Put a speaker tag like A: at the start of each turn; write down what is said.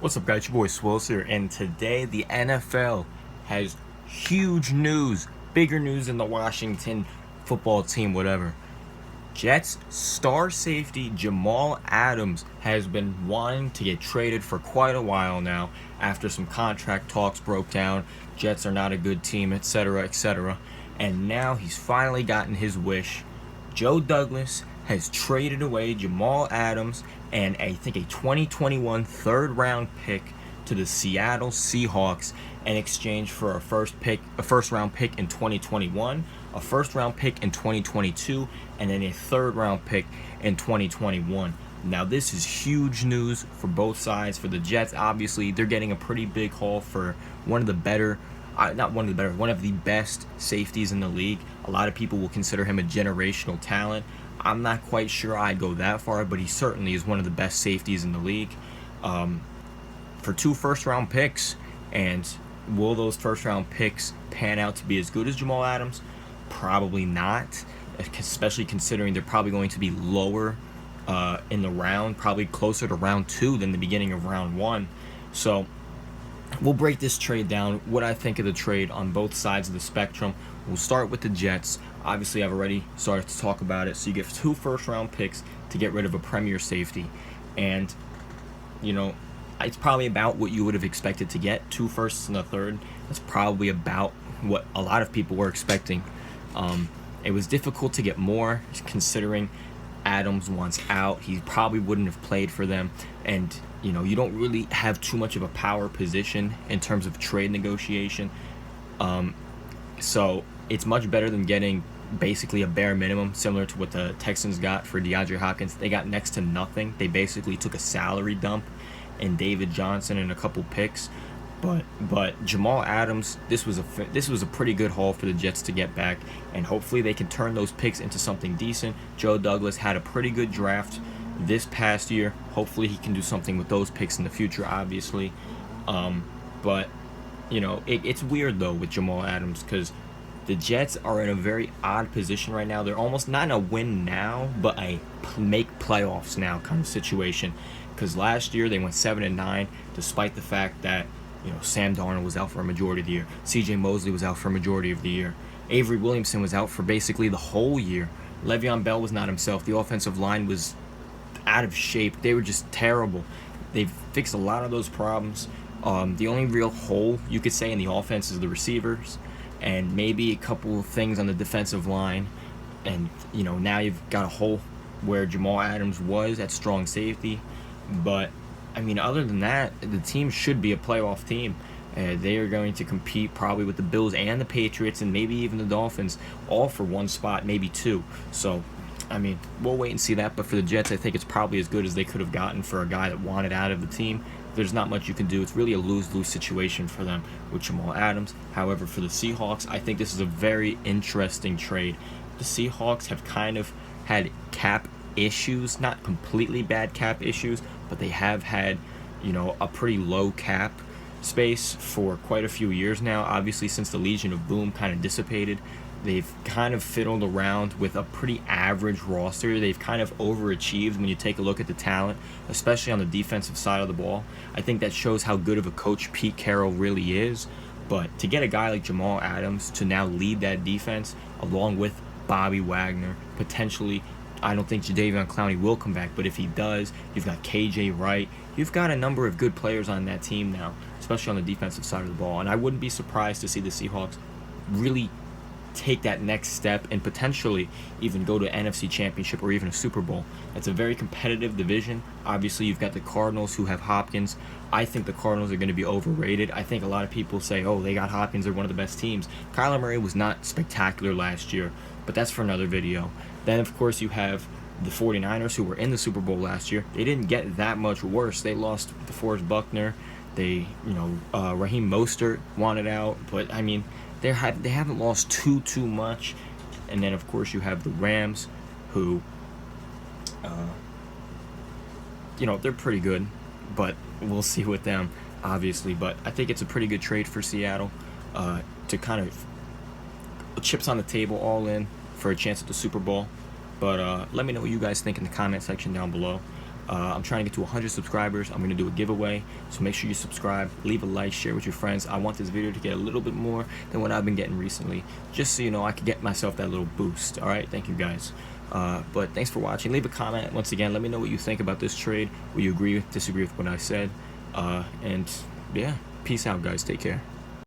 A: What's up, guys? Your boy Swills here, and today the NFL has huge news, bigger news than the Washington football team, whatever. Jets star safety Jamal Adams has been wanting to get traded for quite a while now after some contract talks broke down. Jets are not a good team, etc., etc. And now he's finally gotten his wish. Joe Douglas has traded away Jamal Adams and I think a 2021 third round pick to the Seattle Seahawks in exchange for a first round pick in 2021, a first round pick in 2022, and then a third round pick in 2021. Now this is huge news for both sides. For the Jets, obviously they're getting a pretty big haul for one of the one of the best safeties in the league. A lot of people will consider him a generational talent. I'm not quite sure I'd go that far, but he certainly is one of the best safeties in the league. For two first-round picks, and will those first-round picks pan out to be as good as Jamal Adams? Probably not, especially considering they're probably going to be lower in the round, probably closer to round 2 than the beginning of round 1. So we'll break this trade down, what I think of the trade on both sides of the spectrum. We'll start with the Jets. Obviously, I've already started to talk about it. So you get two first-round picks to get rid of a premier safety. And, you know, it's probably about what you would have expected to get. Two firsts and a third. That's probably about what a lot of people were expecting. It was difficult to get more, considering Adams wants out. He probably wouldn't have played for them. And, you know, you don't really have too much of a power position in terms of trade negotiation. So it's much better than getting basically a bare minimum, similar to what the Texans got for DeAndre Hopkins. They got next to nothing. They basically took a salary dump in David Johnson and a couple picks. But Jamal Adams, this was a pretty good haul for the Jets to get back, and hopefully they can turn those picks into something decent. Joe Douglas had a pretty good draft this past year. Hopefully he can do something with those picks in the future, obviously. But you know, it's weird though with Jamal Adams, because the Jets are in a very odd position right now. They're almost not in a win now, but a make playoffs now kind of situation. Because last year they went 7-9, despite the fact that, you know, Sam Darnold was out for a majority of the year. C.J. Mosley was out for a majority of the year. Avery Williamson was out for basically the whole year. Le'Veon Bell was not himself. The offensive line was out of shape. They were just terrible. They've fixed a lot of those problems. The only real hole you could say in the offense is the receivers, and maybe a couple of things on the defensive line. And, you know, now you've got a hole where Jamal Adams was at strong safety. But, I mean, other than that, the team should be a playoff team. They are going to compete probably with the Bills and the Patriots and maybe even the Dolphins, all for one spot, maybe two. So, I mean, we'll wait and see that. But for the Jets, I think it's probably as good as they could have gotten for a guy that wanted out of the team. There's not much you can do. It's really a lose-lose situation for them with Jamal Adams. However, for the Seahawks, I think this is a very interesting trade. The Seahawks have kind of had cap issues, not completely bad cap issues, but they have had, you know, a pretty low cap space for quite a few years now. Obviously, since the Legion of Boom kind of dissipated, they've kind of fiddled around with a pretty average roster. They've kind of overachieved when you take a look at the talent, especially on the defensive side of the ball. I think that shows how good of a coach Pete Carroll really is. But to get a guy like Jamal Adams to now lead that defense, along with Bobby Wagner, potentially, I don't think Jadeveon Clowney will come back, but if he does, you've got KJ Wright. You've got a number of good players on that team now, especially on the defensive side of the ball. And I wouldn't be surprised to see the Seahawks really take that next step and potentially even go to an NFC Championship or even a Super Bowl. It's a very competitive division. Obviously, you've got the Cardinals who have Hopkins. I think the Cardinals are going to be overrated. I think a lot of people say, oh, they got Hopkins, they're one of the best teams. Kyler Murray was not spectacular last year, but that's for another video. Then, of course, you have the 49ers who were in the Super Bowl last year. They didn't get that much worse. They lost DeForest Buckner. They, Raheem Mostert wanted out, but I mean, they haven't lost too much. And then, of course, you have the Rams, who, they're pretty good, but we'll see with them, obviously. But I think it's a pretty good trade for Seattle, to kind of chips on the table, all in for a chance at the Super Bowl. But let me know what you guys think in the comment section down below. I'm trying to get to 100 subscribers. I'm going to do a giveaway, so make sure you subscribe, leave a like, share with your friends. I want this video to get a little bit more than what I've been getting recently, just so you know I can get myself that little boost. All right, thank you guys. But thanks for watching. Leave a comment once again. Let me know what you think about this trade. Will you agree, disagree with what I said? And yeah, peace out, guys. Take care.